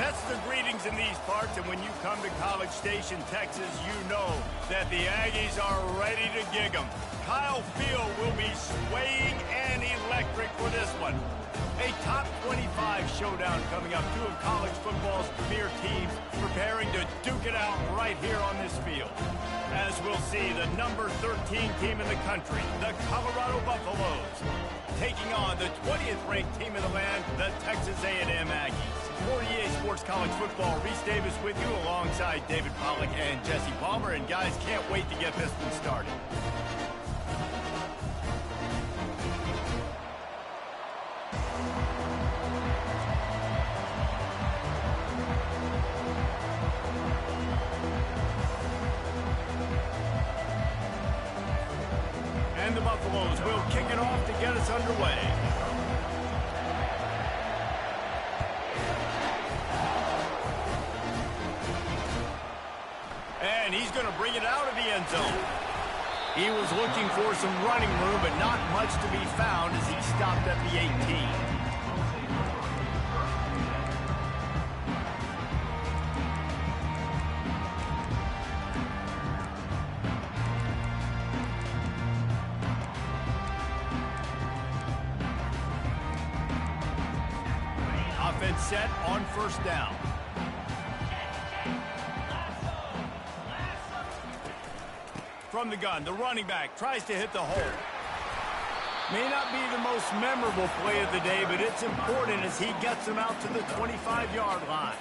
That's the greetings in these parts, and when you come to College Station, Texas, you know that the Aggies are ready to gig 'em. Kyle Field will be swaying and electric for this one. A top 25 showdown coming up. Two of college football's premier teams preparing to duke it out right here on this field. As we'll see, the number 13 team in the country, the Colorado Buffaloes, taking on the 20th ranked team in the land, the Texas A&M Aggies. For EA Sports College Football, Reese Davis with you alongside David Pollack and Jesse Palmer. And guys, can't wait to get this one started. And the Buffaloes will kick it off to get us underway. And he's going to bring it out of the end zone. He was looking for some running room, but not much to be found as he stopped at the 18. Offense set on first down. From the gun, the running back tries to hit the hole. May not be the most memorable play of the day, but it's important as he gets him out to the 25-yard line.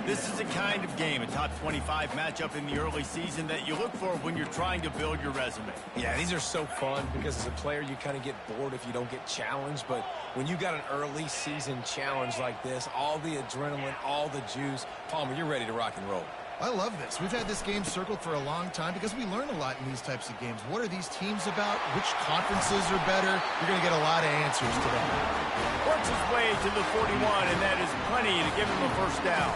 This is the kind of game, a top 25 matchup in the early season, that you look for when you're trying to build your resume. Yeah, these are so fun because as a player, you kind of get bored if you don't get challenged. But when you got an early season challenge like this, all the adrenaline, all the juice, Palmer, you're ready to rock and roll. I love this. We've had this game circled for a long time because we learn a lot in these types of games. What are these teams about? Which conferences are better? You're going to get a lot of answers today. Works his way to the 41, and that is plenty to give him a first down.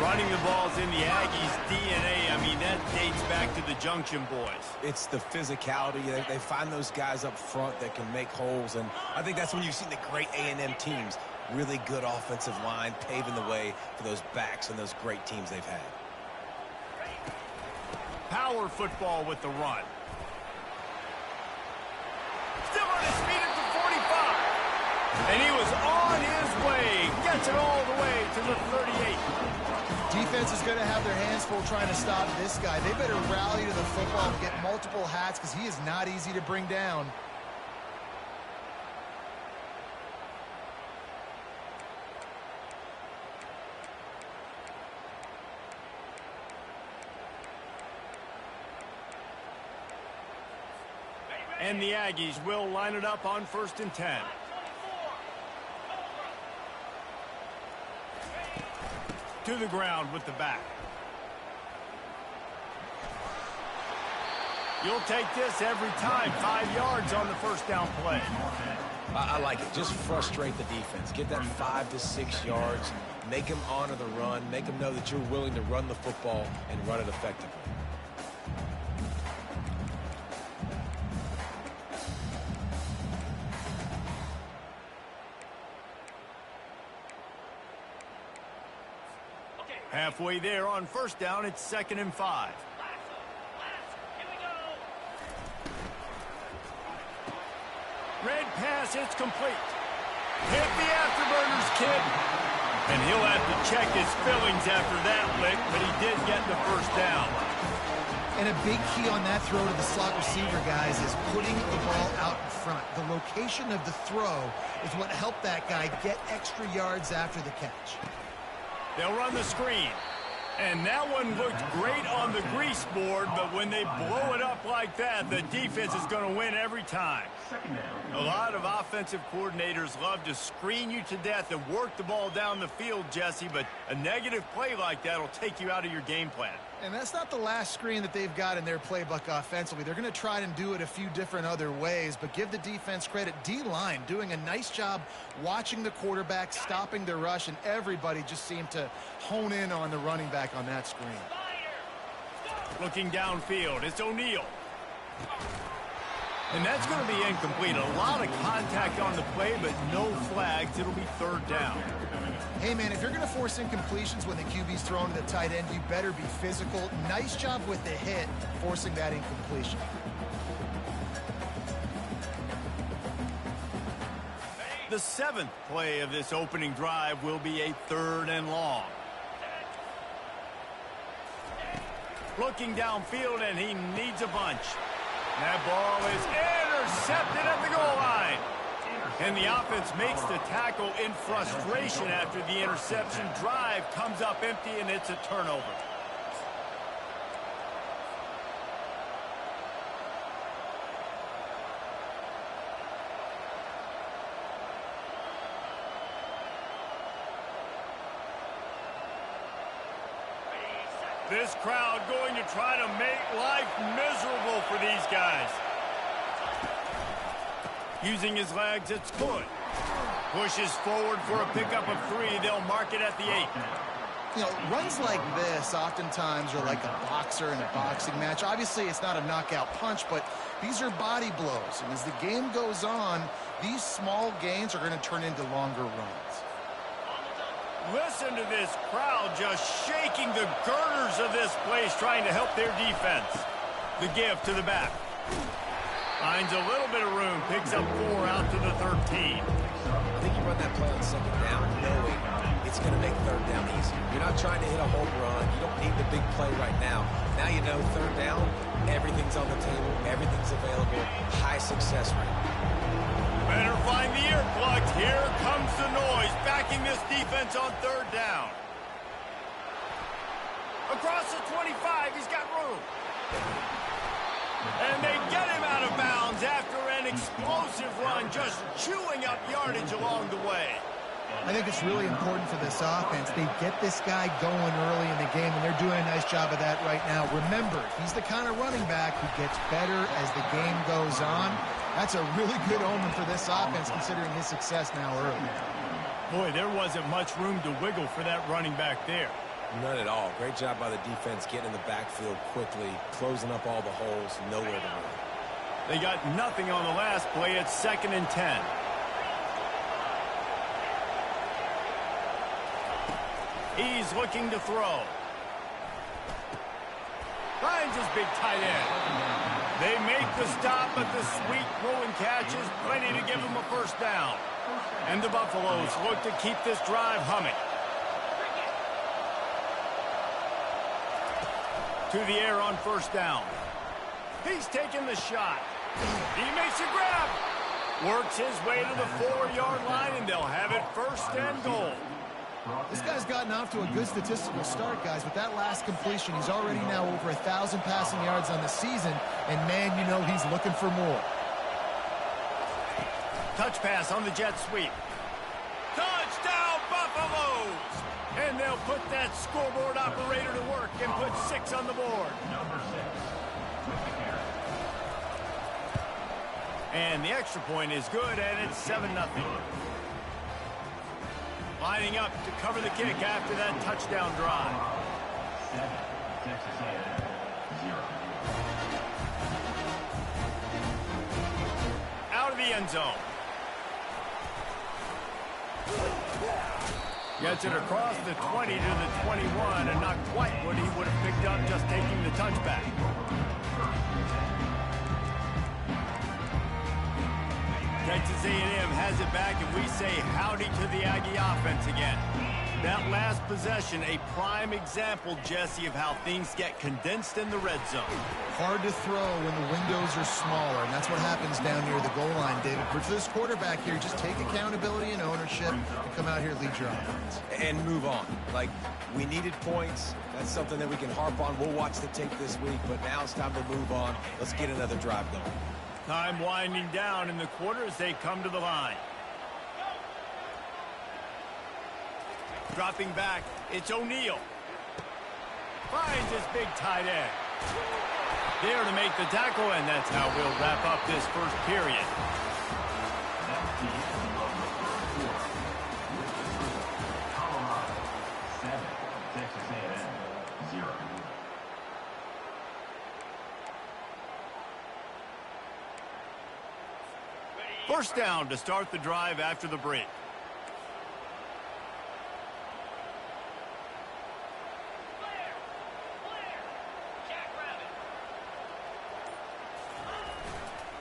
Running the ball's in the Aggies' DNA. I mean, that dates back to the Junction Boys. It's the physicality. They find those guys up front that can make holes, and I think that's when you've seen the great A&M teams. Really good offensive line, paving the way for those backs and those great teams they've had. Power football with the run. Still on his feet at the 45. And he was on his way. Gets it all the way to the 38. Defense is going to have their hands full trying to stop this guy. They better rally to the football and get multiple hats because he is not easy to bring down. And the Aggies will line it up on 1st and 10. To the ground with the back. You'll take this every time. 5 yards on the first down play. I like it. Just frustrate the defense. Get that 5 to 6 yards. Make them honor the run. Make them know that you're willing to run the football and run it effectively. Halfway there on first down, it's 2nd and 5. Red pass, it's complete. Hit the afterburners, kid. And he'll have to check his fillings after that lick, but he did get the first down. And a big key on that throw to the slot receiver, guys, is putting the ball out in front. The location of the throw is what helped that guy get extra yards after the catch. They'll run the screen. And that one looked great on the grease board, but when they blow it up like that, the defense is going to win every time. A lot of offensive coordinators love to screen you to death and work the ball down the field, Jesse, but a negative play like that will take you out of your game plan. And that's not the last screen that they've got in their playbook offensively. They're going to try and do it a few different other ways, but give the defense credit. D-line doing a nice job watching the quarterback, stopping the rush, and everybody just seemed to hone in on the running back on that screen. Looking downfield, it's O'Neal. And that's going to be incomplete. A lot of contact on the play, but no flags. It'll be third down. Hey, man, if you're going to force incompletions when the QB's thrown to the tight end, you better be physical. Nice job with the hit, forcing that incompletion. The 7th play of this opening drive will be a 3rd and long. Looking downfield, and he needs a bunch. That ball is intercepted at the goal line. And the offense makes the tackle in frustration after the interception. Drive comes up empty, and it's a turnover. This crowd going to try to make life miserable for these guys. Using his legs, it's good. Pushes forward for a pickup of 3. They'll mark it at the 8. You know, runs like this oftentimes are like a boxer in a boxing match. Obviously, it's not a knockout punch, but these are body blows. And as the game goes on, these small gains are going to turn into longer runs. Listen to this crowd just shaking the girders of this place, trying to help their defense. The give to the back. Finds a little bit of room, picks up 4 out to the 13. I think you run that play on 2nd down knowing it's going to make 3rd down easy. You're not trying to hit a home run. You don't need the big play right now. Now you know 3rd down, everything's on the table, everything's available, high success rate. Better find the earplugs. Here comes the noise, backing this defense on 3rd down. Across the 25, he's got room. And they get him out of bounds after an explosive run, just chewing up yardage along the way. I think it's really important for this offense. They get this guy going early in the game, and they're doing a nice job of that right now. Remember, he's the kind of running back who gets better as the game goes on. That's a really good omen for this offense, considering his success now early. Boy, there wasn't much room to wiggle for that running back there. None at all. Great job by the defense getting in the backfield quickly, closing up all the holes, nowhere to run. They got nothing on the last play. It's 2nd and 10. He's looking to throw. Finds his big tight end. They make the stop, but the sweet throwing catch is plenty to give him a 1st down. And the Buffaloes look to keep this drive humming. To the air on 1st down. He's taking the shot. He makes a grab. Works his way to the 4-yard line, and they'll have it 1st and goal. This guy's gotten off to a good statistical start, guys. With that last completion, he's already now over 1,000 passing yards on the season, and man, you know he's looking for more. Touch pass on the jet sweep. Touchdown, Buffaloes! And they'll put that scoreboard operator to work and put 6 on the board. Number 6 with the carry. And the extra point is good, and it's 7-0. Lining up to cover the kick after that touchdown drive. 7, Texas A&M, 0. Out of the end zone. Gets it across the 20 to the 21, and not quite what he would have picked up just taking the touchback. Texas A&M has it back, and we say howdy to the Aggie offense again. That last possession, a prime example, Jesse, of how things get condensed in the red zone. Hard to throw when the windows are smaller, and that's what happens down near the goal line, David. But for this quarterback here, just take accountability and ownership and come out here and lead your offense. And move on. Like, we needed points. That's something that we can harp on. We'll watch the tape this week, but now it's time to move on. Let's get another drive going. Time winding down in the quarter as they come to the line. Dropping back, it's O'Neal. Finds his big tight end. There to make the tackle, and that's how we'll wrap up this first period. Colorado, 7, Texas A&M, 0. First down to start the drive after the break.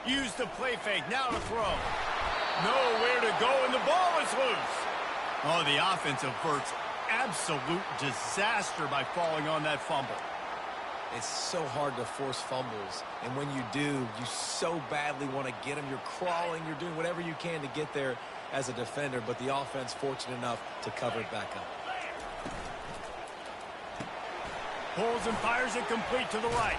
Use the play fake, now to throw. Nowhere to go, and the ball is loose. Oh, the offense averts absolute disaster by falling on that fumble. It's so hard to force fumbles, and when you do, you so badly want to get them. You're crawling, you're doing whatever you can to get there as a defender, but the offense fortunate enough to cover it back up. Pulls and fires it complete to the right.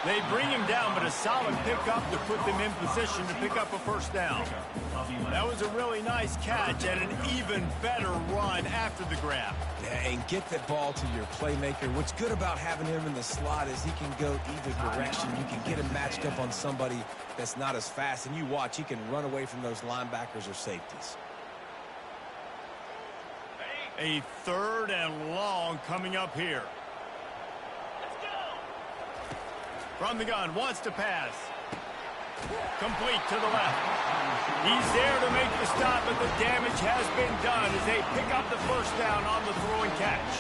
They bring him down, but a solid pickup to put them in position to pick up a first down. That was a really nice catch and an even better run after the grab. Yeah, and get the ball to your playmaker. What's good about having him in the slot is he can go either direction. You can get him matched up on somebody that's not as fast, and you watch, he can run away from those linebackers or safeties. A third and long coming up here. From the gun, wants to pass. Complete to the left. He's there to make the stop, but the damage has been done as they pick up the first down on the throw and catch.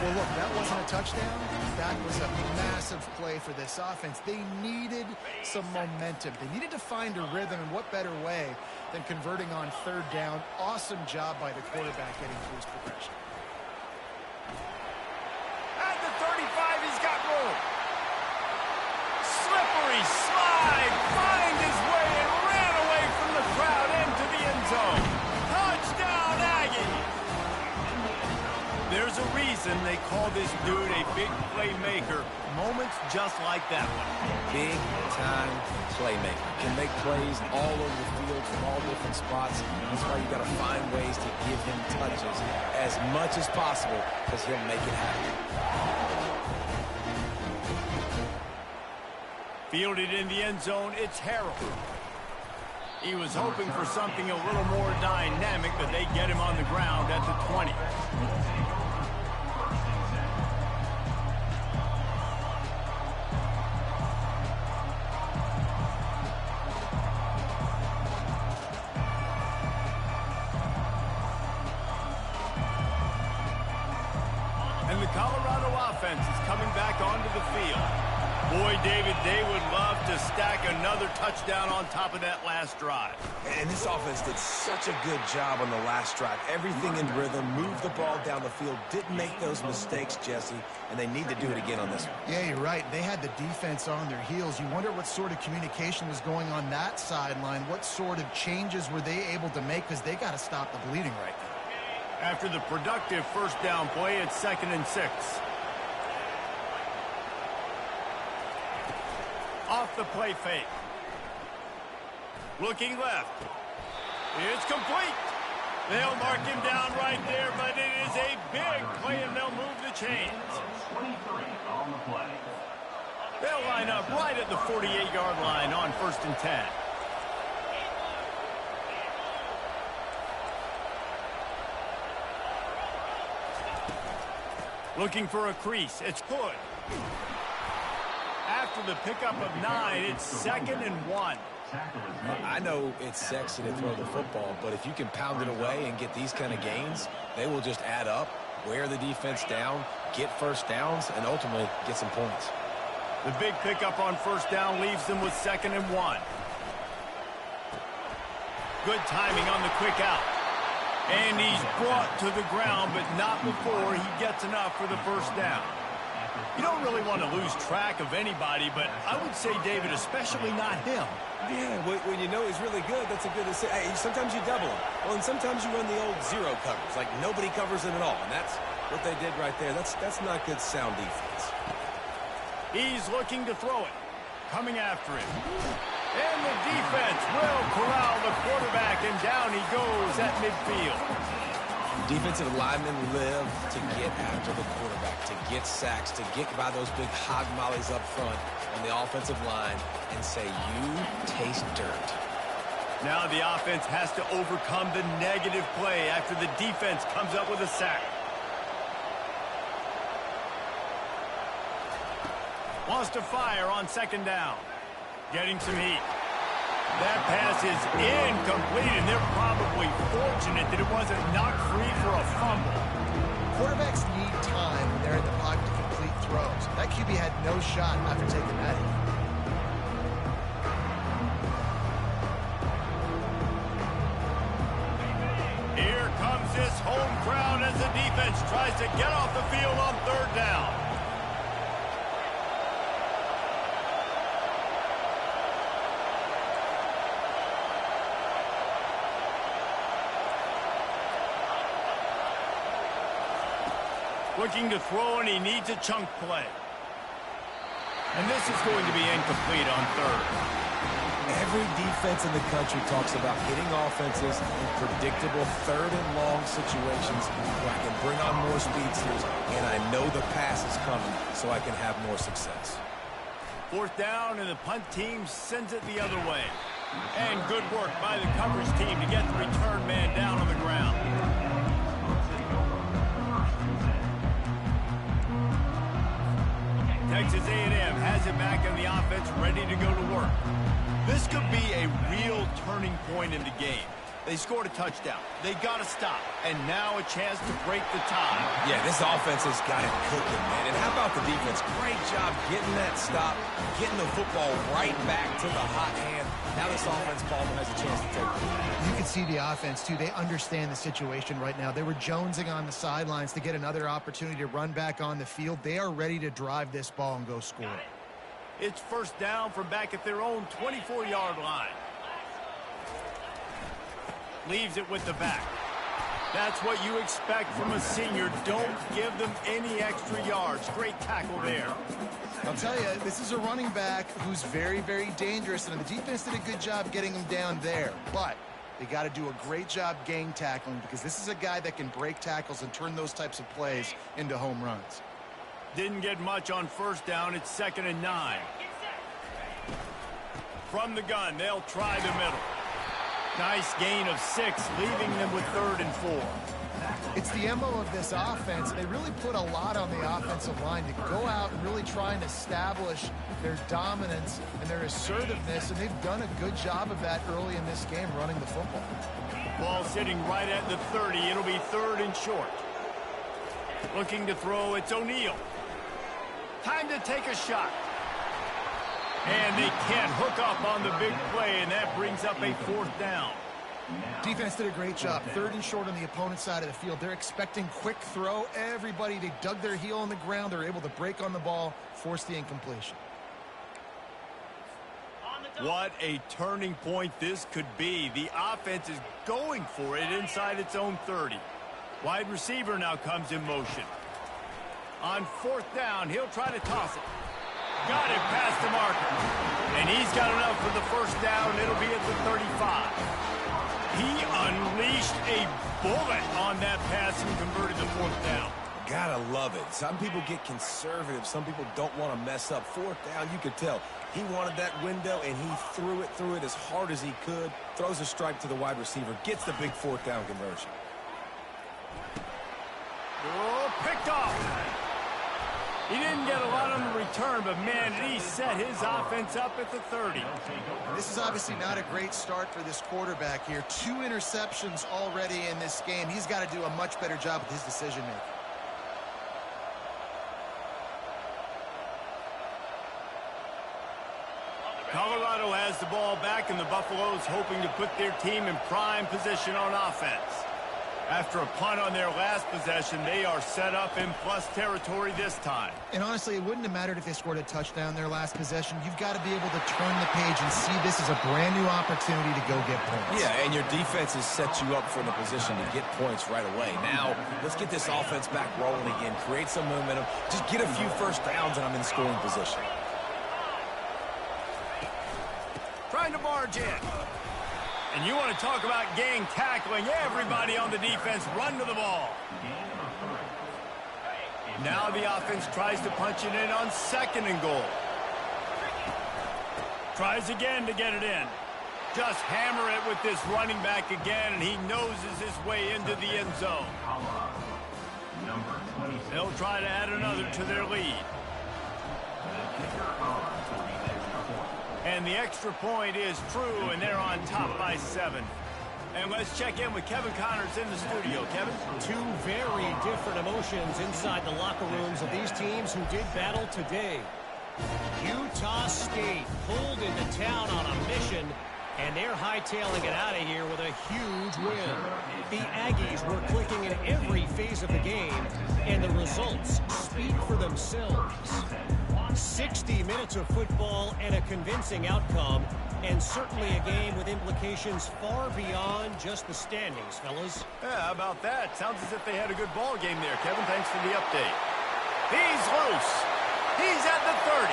Well, look, that wasn't a touchdown. That was a massive play for this offense. They needed some momentum. They needed to find a rhythm, and what better way than converting on third down. Awesome job by the quarterback getting through his progression. At the 35, he's got room. Slippery slide, find his way and ran away from the crowd into the end zone. Touchdown, Aggies! There's a reason they call this dude a big playmaker. Moments just like that one. Big time playmaker. Can make plays all over the field from all different spots. That's why you got to find ways to give him touches as much as possible, because he'll make it happen. Fielded in the end zone, it's Harold. He was hoping for something a little more dynamic, but they get him on the ground at the 20. And the Colorado offense is coming back onto the field. Boy, David, they would love to stack another touchdown on top of that last drive. And this offense did such a good job on the last drive. Everything in rhythm, moved the ball down the field, didn't make those mistakes, Jesse, and they need to do it again on this one. Yeah, you're right. They had the defense on their heels. You wonder what sort of communication was going on that sideline. What sort of changes were they able to make, because they got to stop the bleeding right now. After the productive first down play, it's 2nd and 6. Off the play fake. Looking left. It's complete. They'll mark him down right there, but it is a big play, and they'll move the chains. 23 on the play. They'll line up right at the 48-yard line on 1st and 10. Looking for a crease. It's good. After the pickup of 9, it's 2nd and 1. I know it's sexy to throw the football, but if you can pound it away and get these kind of gains, they will just add up, wear the defense down, get first downs, and ultimately get some points. The big pickup on first down leaves them with 2nd and 1. Good timing on the quick out. And he's brought to the ground, but not before he gets enough for the first down. You don't really want to lose track of anybody, but I would say, David, especially not him. Yeah, when you know he's really good, that's a good to say. Hey, sometimes you double him. Well, and sometimes you run the old zero covers, like nobody covers it at all. And that's what they did right there. That's not good sound defense. He's looking to throw it. Coming after him. And the defense will corral the quarterback, and down he goes at midfield. Defensive linemen live to get after the quarterback, to get sacks, to get by those big hog mollies up front on the offensive line and say, you taste dirt. Now the offense has to overcome the negative play after the defense comes up with a sack. Wants to fire on 2nd down. Getting some heat. That pass is incomplete, and they're probably fortunate that it wasn't knocked free for a fumble. Quarterbacks need time when they're in the pocket to complete throws. That QB had no shot after taking that hit. Here comes this home crowd as the defense tries to get off the field on third down. Looking to throw, and he needs a chunk play. And this is going to be incomplete on third. Every defense in the country talks about hitting offenses in predictable third and long situations where I can bring on more speedsters, and I know the pass is coming, so I can have more success. Fourth down, and the punt team sends it the other way. And good work by the coverage team to get the return man down on the ground. Texas A&M has it back in the offense, ready to go to work. This could be a real turning point in the game. They scored a touchdown. They got to stop. And now a chance to break the tie. Yeah, this offense has got it cooking, man. And how about the defense? Great job getting that stop, getting the football right back to the hot hand. Now this offense, Palmer, has a chance to take it. You can see the offense, too. They understand the situation right now. They were jonesing on the sidelines to get another opportunity to run back on the field. They are ready to drive this ball and go score. It's first down from back at their own 24-yard line. Leaves it with the back. That's what you expect from a senior. Don't give them any extra yards. Great tackle there. I'll tell you, this is a running back who's very, very dangerous, and the defense did a good job getting him down there. But they got to do a great job gang tackling, because this is a guy that can break tackles and turn those types of plays into home runs. Didn't get much on first down. It's 2nd and 9. From the gun, they'll try the middle. Nice gain of 6, leaving them with 3rd and 4. It's the MO of this offense. They really put a lot on the offensive line to go out and really try and establish their dominance and their assertiveness, and they've done a good job of that early in this game, running the football. Ball sitting right at the 30. It'll be 3rd and short. Looking to throw, it's O'Neal. Time to take a shot. And they can't hook up on the big play, and that brings up a 4th down. Defense did a great job. 3rd and short on the opponent's side of the field. They're expecting quick throw. Everybody, they dug their heel on the ground. They're able to break on the ball, force the incompletion. What a turning point this could be. The offense is going for it inside its own 30. Wide receiver now comes in motion. On 4th down, he'll try to toss it. Got it past the marker. And he's got enough for the 1st down. It'll be at the 35. He unleashed a bullet on that pass and converted the 4th down. Gotta love it. Some people get conservative. Some people don't want to mess up. 4th down, you could tell. He wanted that window, and he threw it as hard as he could. Throws a strike to the wide receiver. Gets the big 4th down conversion. Oh, picked off. He didn't get a lot on the return, but, man, he set his offense up at the 30. This is obviously not a great start for this quarterback here. 2 interceptions already in this game. He's got to do a much better job with his decision-making. Colorado has the ball back, and the Buffaloes hoping to put their team in prime position on offense. After a punt on their last possession, they are set up in plus territory this time. And honestly, it wouldn't have mattered if they scored a touchdown their last possession. You've got to be able to turn the page and see this as a brand new opportunity to go get points. Yeah, and your defense has set you up for the position to get points right away. Now, let's get this offense back rolling again, create some momentum, just get a few 1st downs, and I'm in scoring position. Trying to barge in. And you want to talk about gang tackling. Everybody on the defense run to the ball. Now the offense tries to punch it in on 2nd and goal. Tries again to get it in. Just hammer it with this running back again, and he noses his way into the end zone. They'll try to add another to their lead. And the extra point is true, and they're on top by 7. And let's check in with Kevin Connors in the studio. Kevin? Two very different emotions inside the locker rooms of these teams who did battle today. Utah State pulled into town on a mission, and they're hightailing it out of here with a huge win. The Aggies were clicking in every phase of the game, and the results speak for themselves. 60 minutes of football and a convincing outcome, and certainly a game with implications far beyond just the standings, fellas. Yeah, how about that? Sounds as if they had a good ball game there, Kevin. Thanks for the update. He's loose. He's at the 30.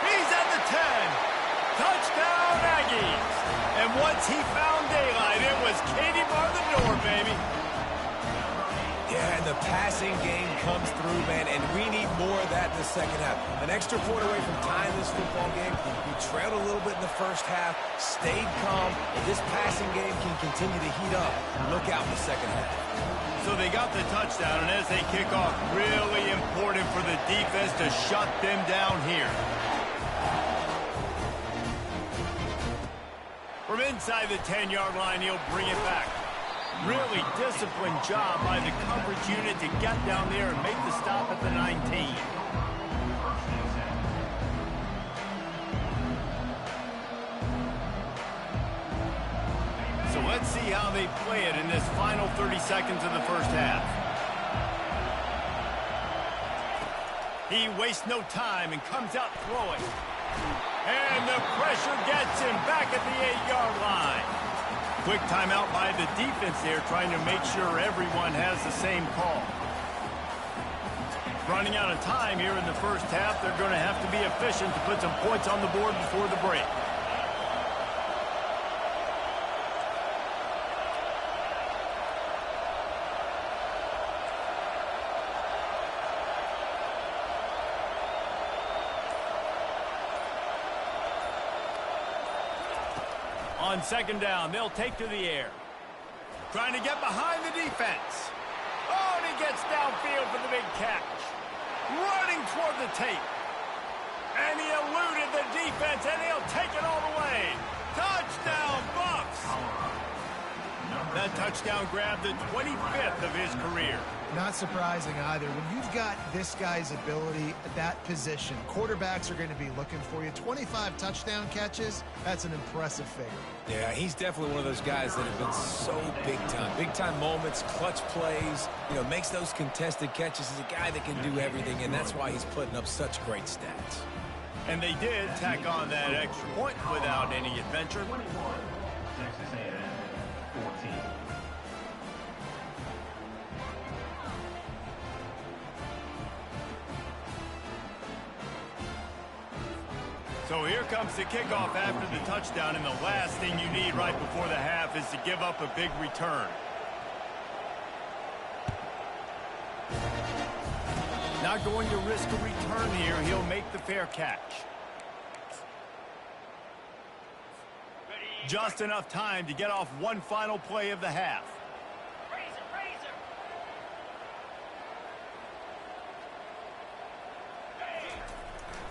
He's at the 10. Touchdown, Aggies. And once he found daylight, it was Katie bar the door, baby. Yeah, and the passing game comes through, man, and we need more of that in the second half. An extra point away from tying this football game. We trailed a little bit in the first half, stayed calm, and this passing game can continue to heat up. Look out in the second half. So they got the touchdown, and as they kick off, really important for the defense to shut them down here. From inside the 10-yard line, he'll bring it back. Really disciplined job by the coverage unit to get down there and make the stop at the 19. So let's see how they play it in this final 30 seconds of the first half. He wastes no time and comes out throwing. And the pressure gets him back at the 8-yard line. Quick timeout by the defense there, trying to make sure everyone has the same call. Running out of time here in the first half, they're going to have to be efficient to put some points on the board before the break. On second down, they'll take to the air. Trying to get behind the defense. Oh, and he gets downfield for the big catch. Running toward the tape. And he eluded the defense, and he'll take it all the way. Touchdown, Bucks! That touchdown grabbed the 25th of his career. Not surprising either. When you've got this guy's ability at that position, quarterbacks are going to be looking for you. 25 touchdown catches, that's an impressive figure. Yeah, he's definitely one of those guys that have been so big time. Big time moments, clutch plays, makes those contested catches. He's a guy that can do everything, and that's why he's putting up such great stats. And they did tack on that extra point without any adventure. 21, Texas A&M, 14. So here comes the kickoff after the touchdown, and the last thing you need right before the half is to give up a big return. Not going to risk a return here. He'll make the fair catch. Just enough time to get off one final play of the half.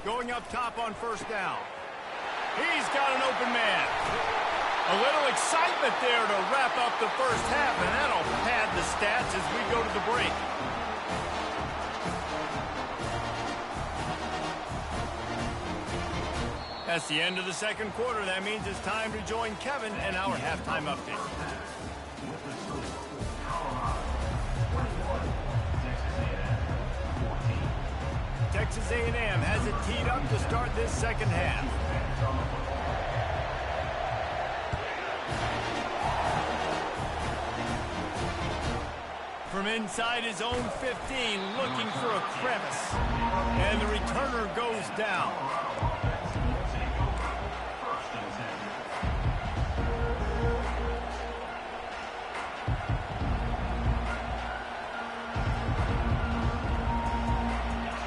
Going up top on first down. He's got an open man. A little excitement there to wrap up the first half, and that'll pad the stats as we go to the break. That's the end of the second quarter. That means it's time to join Kevin and our halftime update. Texas A&M has it teed up to start this second half. From inside his own 15, looking for a crevice. And the returner goes down.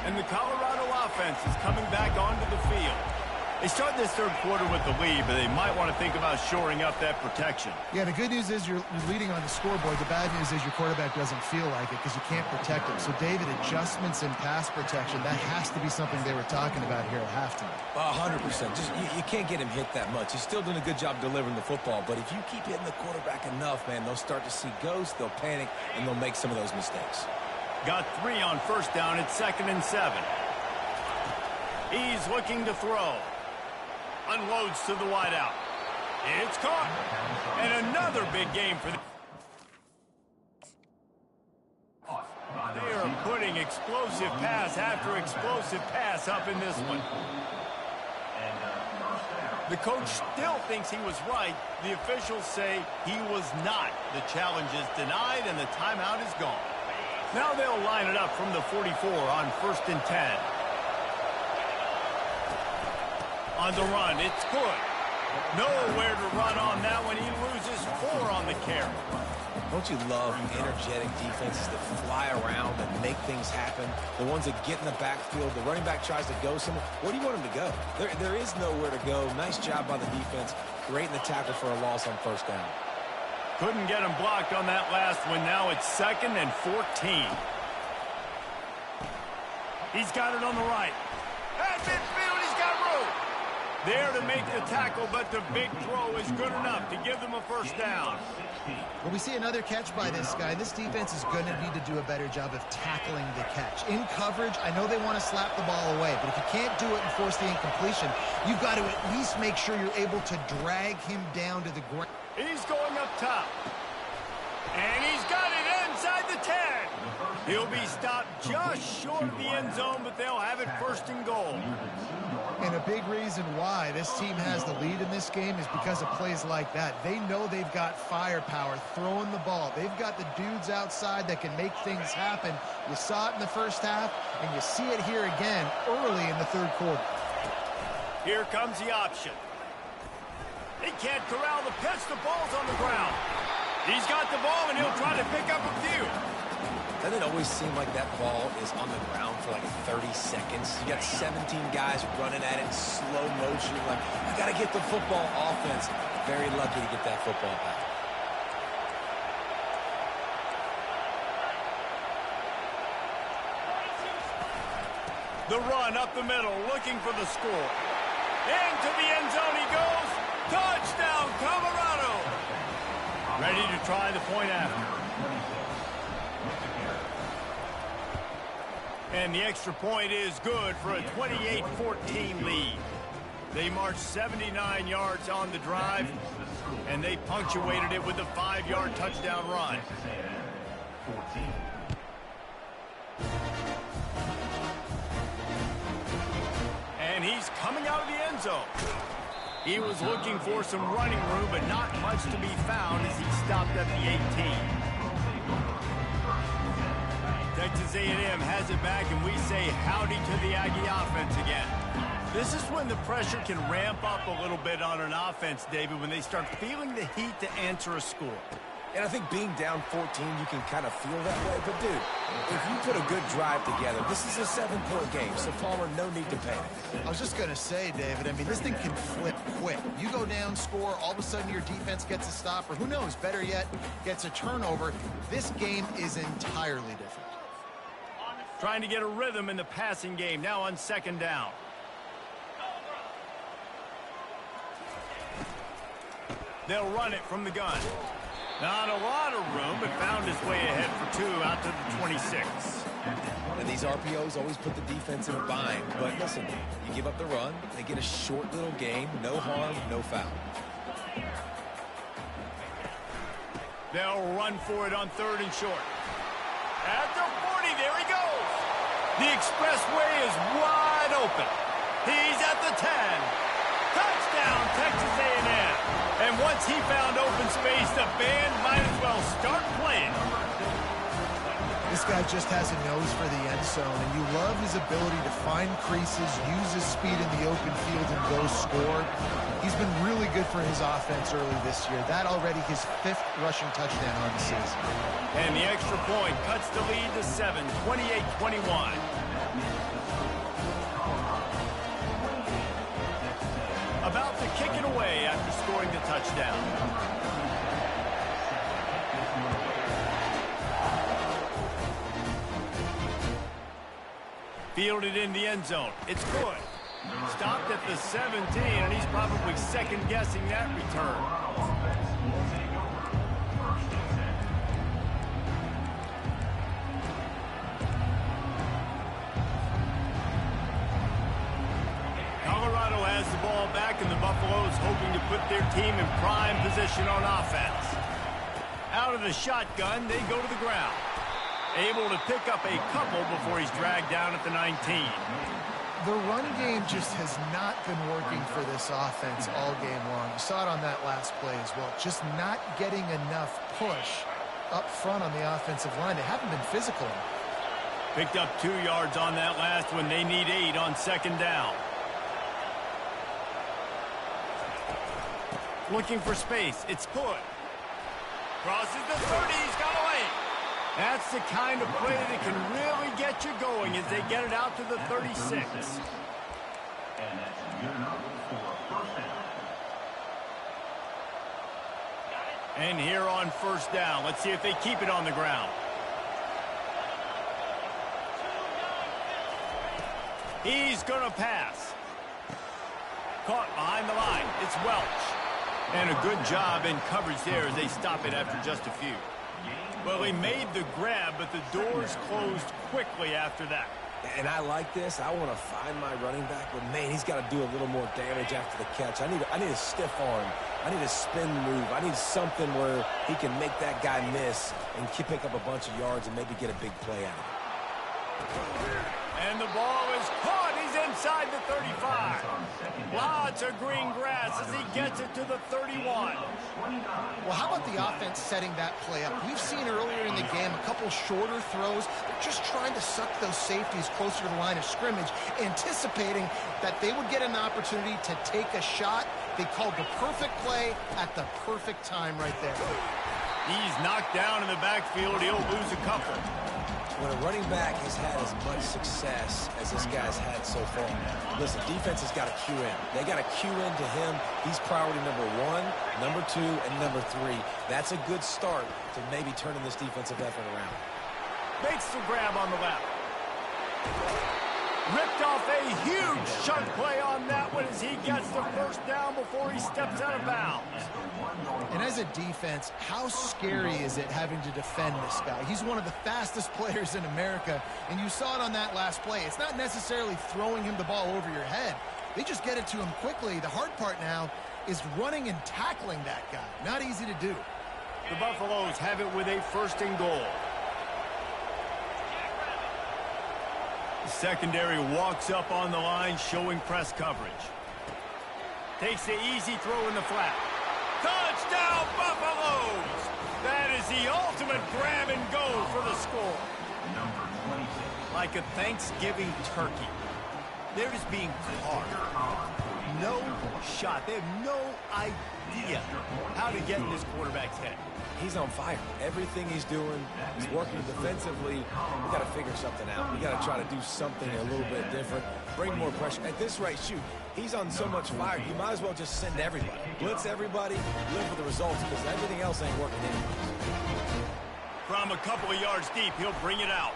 And the Colorado offense is coming back onto the field. They start this third quarter with the lead, but they might want to think about shoring up that protection. Yeah, the good news is you're leading on the scoreboard. The bad news is your quarterback doesn't feel like it because you can't protect him. So, David, adjustments in pass protection, that has to be something they were talking about here at halftime. 100%. Just you can't get him hit that much. He's still doing a good job delivering the football, but if you keep hitting the quarterback enough, man, they'll start to see ghosts, they'll panic, and they'll make some of those mistakes. Got 3 on first down. It's 2nd and 7. He's looking to throw. Unloads to the wideout. It's caught. And another big game for them. They are putting explosive pass after explosive pass up in this one. The coach still thinks he was right. The officials say he was not. The challenge is denied and the timeout is gone. Now they'll line it up from the 44 on 1st and 10. On the run, it's good. Nowhere to run on that one. He loses 4 on the carry. Don't you love energetic defenses that fly around and make things happen? The ones that get in the backfield, the running back tries to go somewhere. Where do you want him to go? There is nowhere to go. Nice job by the defense. Great in the tackle for a loss on first down. Couldn't get him blocked on that last one. Now it's 2nd and 14. He's got it on the right. At midfield, he's got room. There to make the tackle, but the big throw is good enough to give them a first down. Well, we see another catch by this guy. This defense is going to need to do a better job of tackling the catch. In coverage, I know they want to slap the ball away, but if you can't do it and force the incompletion, you've got to at least make sure you're able to drag him down to the ground. He's going up top. And he's got it inside the 10. He'll be stopped just short of the end zone, but they'll have it 1st and goal. And a big reason why this team has the lead in this game is because of plays like that. They know they've got firepower throwing the ball. They've got the dudes outside that can make things happen. You saw it in the first half, and you see it here again early in the third quarter. Here comes the option. He can't corral the pitch. The ball's on the ground. He's got the ball, and he'll try to pick up a few. Doesn't it always seem like that ball is on the ground for like 30 seconds? You got 17 guys running at it in slow motion. Like, I got to get the football. Offense, very lucky to get that football back. The run up the middle, looking for the score. Into the end zone he goes. Touchdown, Colorado. Ready to try the point after. And the extra point is good for a 28-14 lead. They marched 79 yards on the drive, and they punctuated it with a 5-yard touchdown run. And he's coming out of the end zone. He was looking for some running room, but not much to be found as he stopped at the 18. Texas A&M has it back, and we say howdy to the Aggie offense again. This is when the pressure can ramp up a little bit on an offense, David, when they start feeling the heat to answer a score. And I think being down 14, you can kind of feel that way. But, dude, if you put a good drive together, this is a 7-point game. So, Palmer, no need to panic. I was just going to say, David, I mean, this thing can flip quick. You go down, score, all of a sudden your defense gets a stop, or who knows, better yet, gets a turnover. This game is entirely different. Trying to get a rhythm in the passing game, now on 2nd down. They'll run it from the gun. Not a lot of room, but found his way ahead for 2 out to the 26. And these RPOs always put the defense in a bind. But listen, you give up the run, they get a short little gain, no harm, no foul. They'll run for it on 3rd and short. At the 40, there he goes. The expressway is wide open. He's at the 10. Touchdown, Texas A&M. And once he found open space, the band might as well start playing. This guy just has a nose for the end zone, and you love his ability to find creases, use his speed in the open field, and go score. He's been really good for his offense early this year. That already his 5th rushing touchdown on the season. And the extra point cuts the lead to 7, 28-21. kick it away after scoring the touchdown. Fielded in the end zone. It's good. Stopped at the 17, and he's probably second-guessing that return. Colorado has the ball back, and the Buffaloes hoping to put their team in prime position on offense. Out of the shotgun, they go to the ground. Able to pick up a couple before he's dragged down at the 19. The run game just has not been working for this offense all game long. You saw it on that last play as well. Just not getting enough push up front on the offensive line. They haven't been physical. Picked up 2 yards on that last one. They need 8 on second down. Looking for space. It's good. Crosses the 30. He's got away. That's the kind of play that can really get you going as they get it out to the 36. And that's good enough for a first down. And here on first down, let's see if they keep it on the ground. He's going to pass. Caught behind the line. It's Welch. And a good job in coverage there as they stop it after just a few. Well, he made the grab, but the doors closed quickly after that. And I like this. I want to find my running back, but, man, he's got to do a little more damage after the catch. I need a stiff arm. I need a spin move. I need something where he can make that guy miss and pick up a bunch of yards and maybe get a big play out of it. And the ball is caught. He's inside the 35. Lots of green grass as he gets it to the 31. Well, how about the offense setting that play up? We've seen earlier in the game a couple shorter throws. They're just trying to suck those safeties closer to the line of scrimmage, anticipating that they would get an opportunity to take a shot. They called the perfect play at the perfect time right there. He's knocked down in the backfield. He'll lose a couple. When a running back has had as much success as this guy's had so far, listen, defense has got to cue in. They got to cue in to him. He's priority number 1, number 2, and number 3. That's a good start to maybe turning this defensive effort around. Makes the grab on the left. Ripped off a huge chunk play on that one as he gets the first down before he steps out of bounds. And as a defense, how scary is it having to defend this guy? He's one of the fastest players in America, and you saw it on that last play. It's not necessarily throwing him the ball over your head. They just get it to him quickly. The hard part now is running and tackling that guy. Not easy to do. The Buffaloes have it with a first and goal. The secondary walks up on the line, showing press coverage. Takes the easy throw in the flat. Touchdown, Buffaloes! That is the ultimate grab and go for the score. Number 26. Like a Thanksgiving turkey. They're just being caught. No shot. They have no idea how to get in this quarterback's head. He's on fire. Everything he's doing, he's working defensively. We got to figure something out. We got to try to do something a little bit different. Bring more pressure. At this rate, shoot, he's on so much fire, you might as well just send everybody. Blitz everybody, live for the results, because everything else ain't working anyway. From a couple of yards deep, he'll bring it out.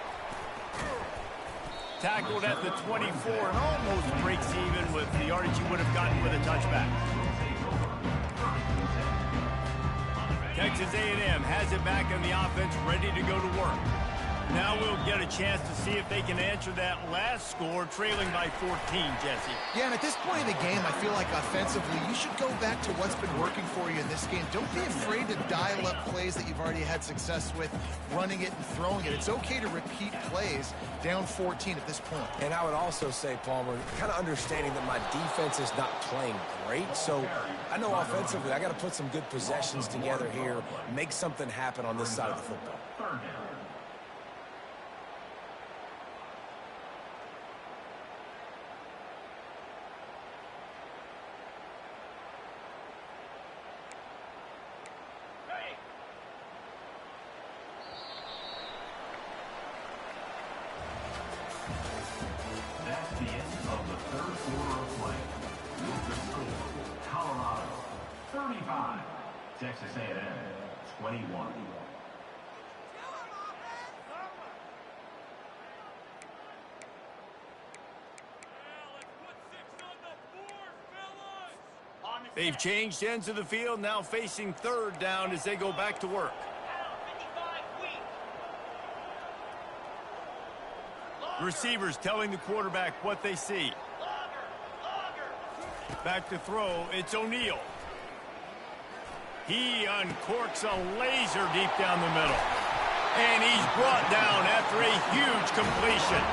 Tackled at the 24 and almost breaks even with the yardage he would have gotten with a touchback. Texas A&M has it back on the offense, ready to go to work. Now we'll get a chance to see if they can answer that last score, trailing by 14, Jesse. Yeah, and at this point in the game, I feel like offensively, you should go back to what's been working for you in this game. Don't be afraid to dial up plays that you've already had success with, running it and throwing it. It's okay to repeat plays down 14 at this point. And I would also say, Palmer, kind of understanding that my defense is not playing great, so I know offensively I got to put some good possessions together here, make something happen on this side of the football. That's the end of the third quarter of play. With the score, Colorado 35. Texas A&M, 21. They've changed ends of the field, now facing third down as they go back to work. Receivers telling the quarterback what they see. Back to throw, it's O'Neal. He uncorks a laser deep down the middle. And he's brought down after a huge completion.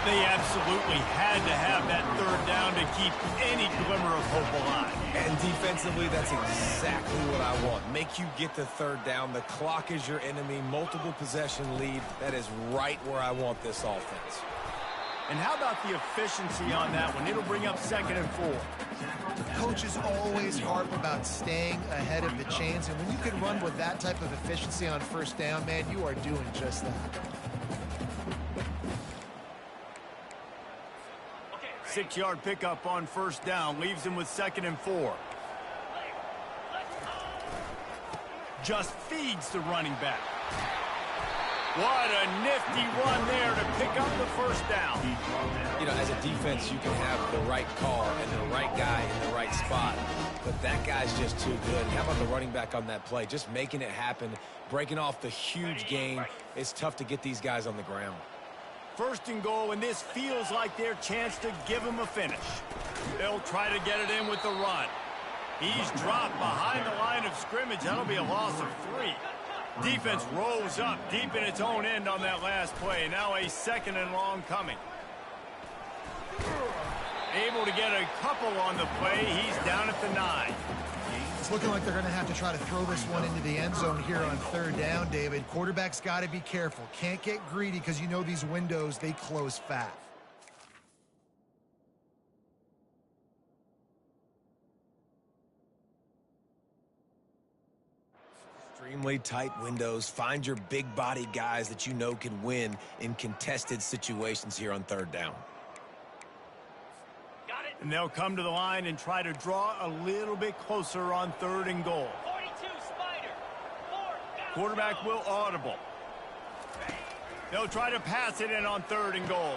They absolutely had to have that third down to keep any glimmer of hope alive. And defensively, that's exactly what I want. Make you get the third down. The clock is your enemy. Multiple possession lead. That is right where I want this offense. And how about the efficiency on that one? It'll bring up 2nd and 4. Coaches always harp about staying ahead of the chains, and when you can run with that type of efficiency on first down, man, you are doing just that. 6-yard pickup on first down leaves him with 2nd and 4. Just feeds the running back. What a nifty run there to pick up the first down. You know, as a defense, you can have the right call and the right guy in the right spot, but that guy's just too good. How about the running back on that play? Just making it happen, breaking off the huge gain. It's tough to get these guys on the ground. 1st and goal, and this feels like their chance to give him a finish. They'll try to get it in with the run. He's dropped behind the line of scrimmage. That'll be a loss of 3. Defense rose up deep in its own end on that last play. Now a 2nd and long coming. Able to get a couple on the play. He's down at the 9. It's looking like they're going to have to try to throw this one into the end zone here on third down, David. Quarterback's got to be careful. Can't get greedy because you know these windows, they close fast. Extremely tight windows. Find your big body guys that you know can win in contested situations here on third down. And they'll come to the line and try to draw a little bit closer on 3rd and goal. 42, Spider. Quarterback will audible. They'll try to pass it in on 3rd and goal.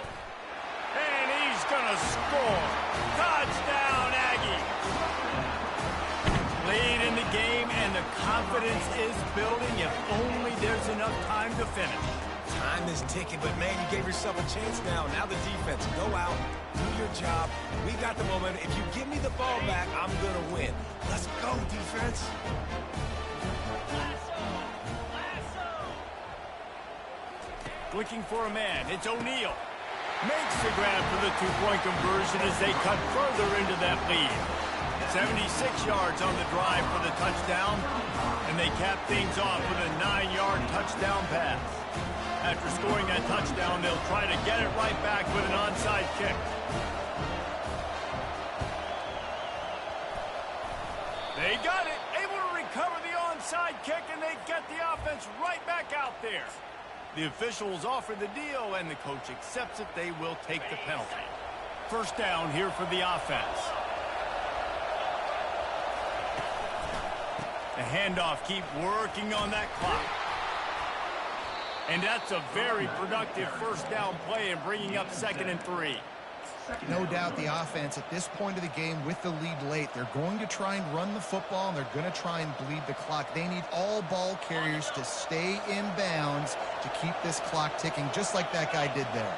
And he's going to score. Touchdown, Aggie. Late in the game, and the confidence is building if only there's enough time to finish. Time is ticking, but man, you gave yourself a chance now. Now the defense, go out, do your job. We got the momentum. If you give me the ball back, I'm going to win. Let's go, defense. Looking for a man. It's O'Neal. Makes the grab for the 2-point conversion as they cut further into that lead. 76 yards on the drive for the touchdown, and they cap things off with a 9-yard touchdown pass. After scoring that touchdown, they'll try to get it right back with an onside kick. They got it, able to recover the onside kick, and they get the offense right back out there. The officials offer the deal, and the coach accepts it. They will take the penalty. First down here for the offense. The handoff, keep working on that clock. And that's a very productive first down play and bringing up 2nd and 3. No doubt the offense at this point of the game with the lead late, they're going to try and run the football, and they're going to try and bleed the clock. They need all ball carriers to stay in bounds to keep this clock ticking, just like that guy did there.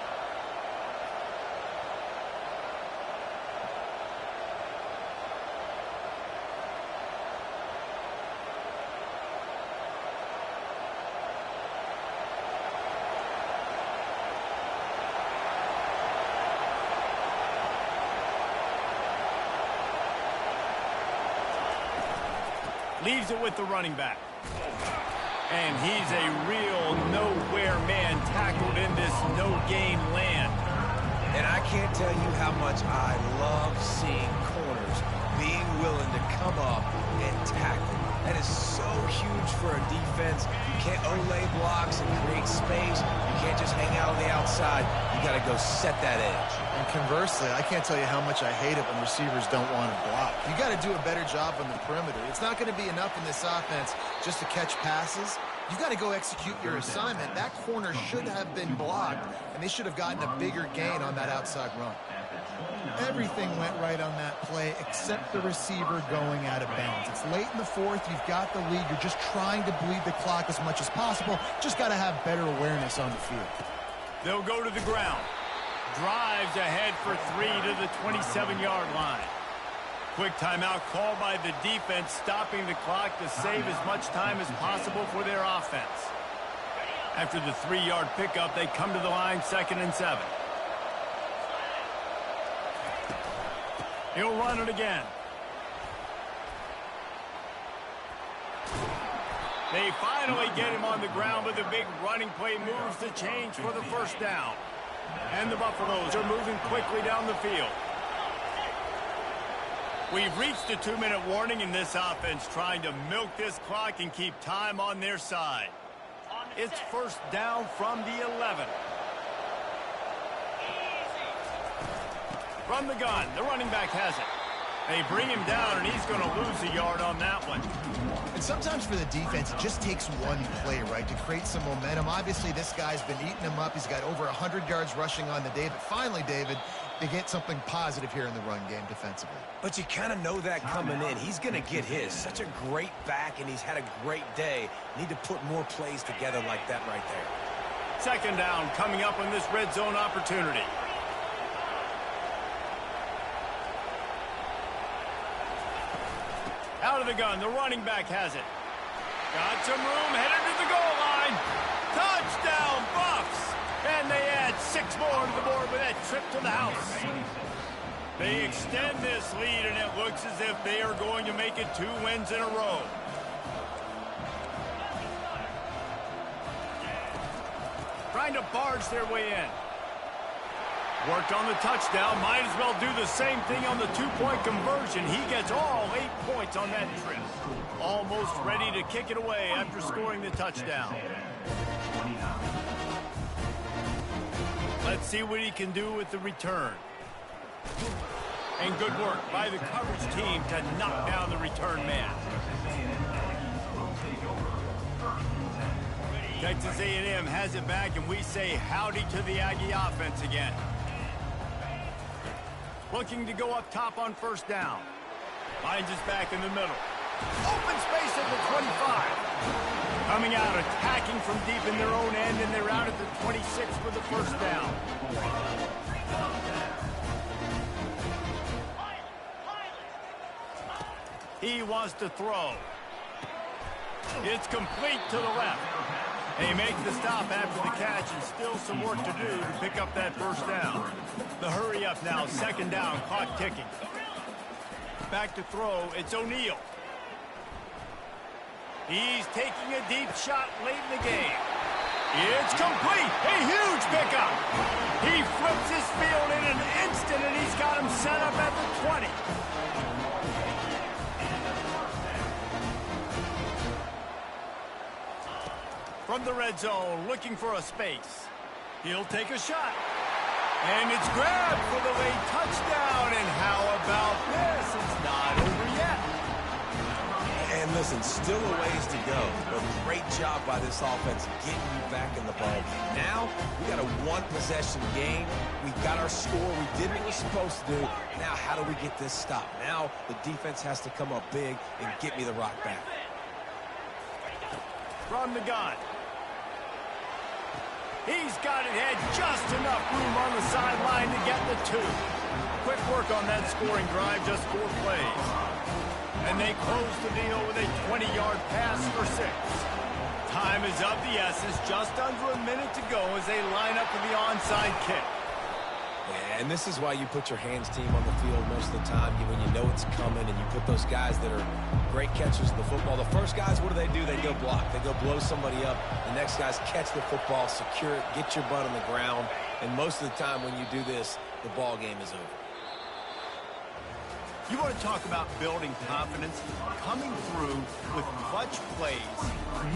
Leaves it with the running back. And he's a real nowhere man tackled in this no-gain land. And I can't tell you how much I love seeing corners being willing to come up and tackle. That is so huge for a defense. You can't olay blocks and create space. You can't just hang out on the outside. You got to go set that edge. And conversely, I can't tell you how much I hate it when receivers don't want to block. You got to do a better job on the perimeter. It's not going to be enough in this offense just to catch passes. You've got to go execute your assignment. That corner should have been blocked, and they should have gotten a bigger gain on that outside run. Everything went right on that play except the receiver going out of bounds. It's late in the fourth. You've got the lead. You're just trying to bleed the clock as much as possible. Just got to have better awareness on the field. They'll go to the ground. Drives ahead for 3 to the 27-yard line. Quick timeout called by the defense, stopping the clock to save as much time as possible for their offense. After the 3-yard pickup, they come to the line, 2nd and 7. He'll run it again. They finally get him on the ground, but the big running play moves the change for the first down. And the Buffaloes are moving quickly down the field. We've reached a 2-minute warning in this offense, trying to milk this clock and keep time on their side. It's first down from the 11. From the gun, the running back has it. They bring him down, and he's going to lose a yard on that one. And sometimes for the defense, it just takes one play, right, to create some momentum. Obviously, this guy's been eating them up. He's got over 100 yards rushing on the day. But finally, David, they get something positive here in the run game defensively. But you kind of know that coming in. He's going to get his. Such a great back, and he's had a great day. Need to put more plays together like that right there. 2nd down coming up on this red zone opportunity. Out of the gun, the running back has it. Got some room, headed to the goal line. Touchdown, Buffs! And they add 6 more to the board with that trip to the house. They extend this lead, and it looks as if they are going to make it 2 wins in a row. Trying to barge their way in. Worked on the touchdown. Might as well do the same thing on the 2-point conversion. He gets all 8 points on that trip. Almost ready to kick it away after scoring the touchdown. Let's see what he can do with the return. And good work by the coverage team to knock down the return man. Texas A&M has it back, and we say howdy to the Aggie offense again. Looking to go up top on first down. Finds us back in the middle. Open space at the 25. Coming out, attacking from deep in their own end, and they're out at the 26 for the first down. He wants to throw. It's complete to the left. They make the stop after the catch, and still some work to do to pick up that first down. The hurry up now, 2nd down, clock ticking. Back to throw, it's O'Neal. He's taking a deep shot late in the game. It's complete, a huge pickup. He flips his field in an instant, and he's got him set up at the 20. From the red zone, looking for a space. He'll take a shot. And it's grabbed for the late touchdown. And how about this? It's not over yet. And listen, still a ways to go. But great job by this offense getting you back in the ball. Now, we got a 1-possession game. We got our score. We did what we're supposed to do. Now, how do we get this stop? Now, the defense has to come up big and get me the rock back. From the gun. He's got it, had just enough room on the sideline to get the 2. Quick work on that scoring drive, just 4 plays. And they close the deal with a 20-yard pass for 6. Time is of the essence, just under a minute to go as they line up for the onside kick. Yeah, and this is why you put your hands team on the field most of the time when you know it's coming, and you put those guys that are great catchers of the football. The first guys, what do? They go block. They go blow somebody up. The next guys catch the football, secure it, get your butt on the ground. And most of the time when you do this, the ball game is over. You want to talk about building confidence, coming through with clutch plays,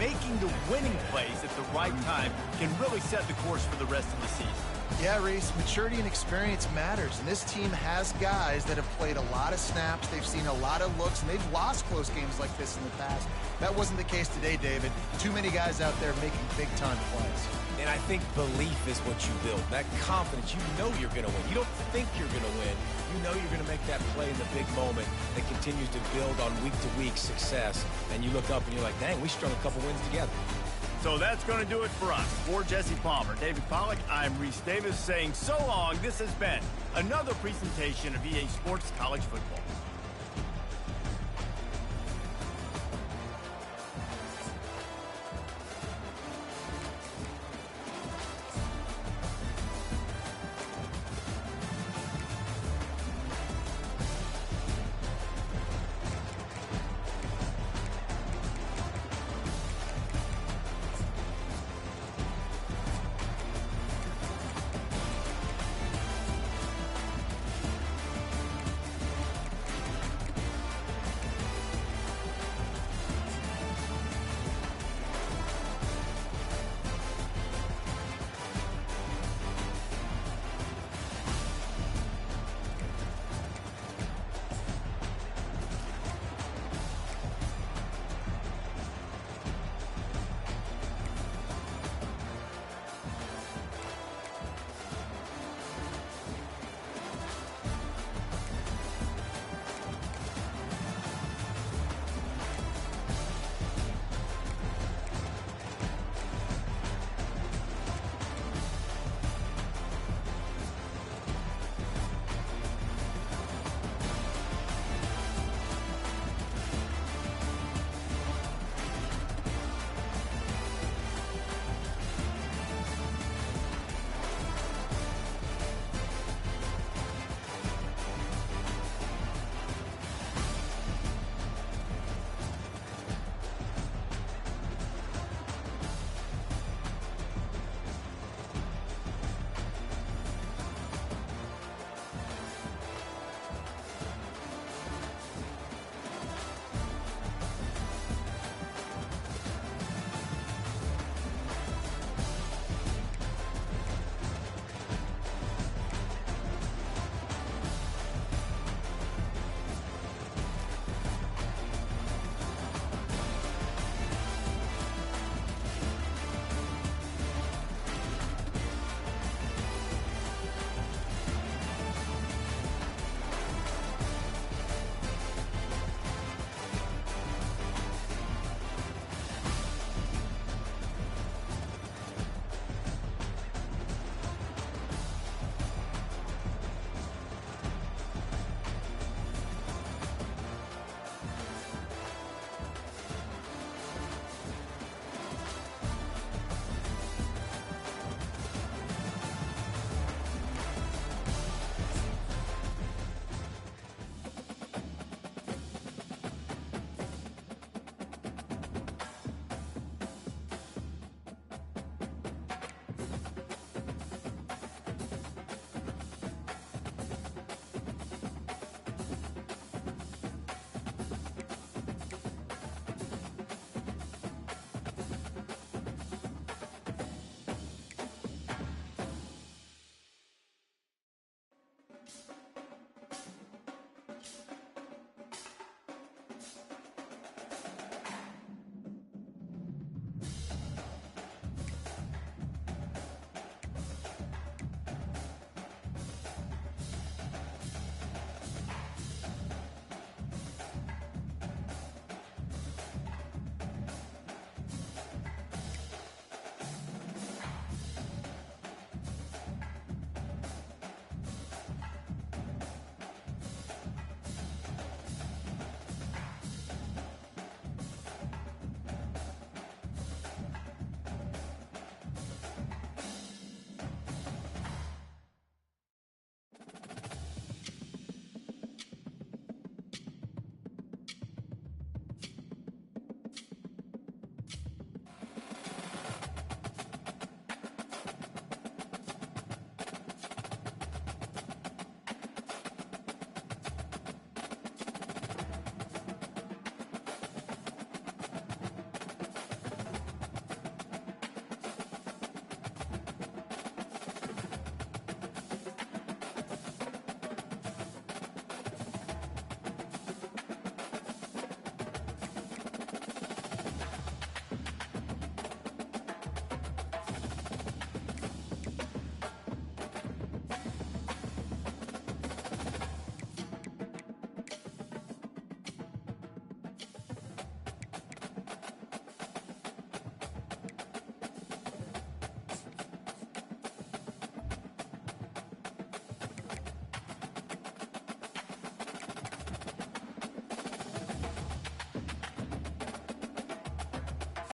making the winning plays at the right time can really set the course for the rest of the season. Yeah, Reese, maturity and experience matters, and this team has guys that have played a lot of snaps, they've seen a lot of looks, and they've lost close games like this in the past. That wasn't the case today, David. Too many guys out there making big-time plays. And I think belief is what you build. That confidence, you know you're going to win. You don't think you're going to win. You know you're going to make that play in the big moment that continues to build on week-to-week success. And you look up and you're like, dang, we strung a couple wins together. So that's going to do it for us. For Jesse Palmer, David Pollack, I'm Reese Davis saying so long. This has been another presentation of EA Sports College Football.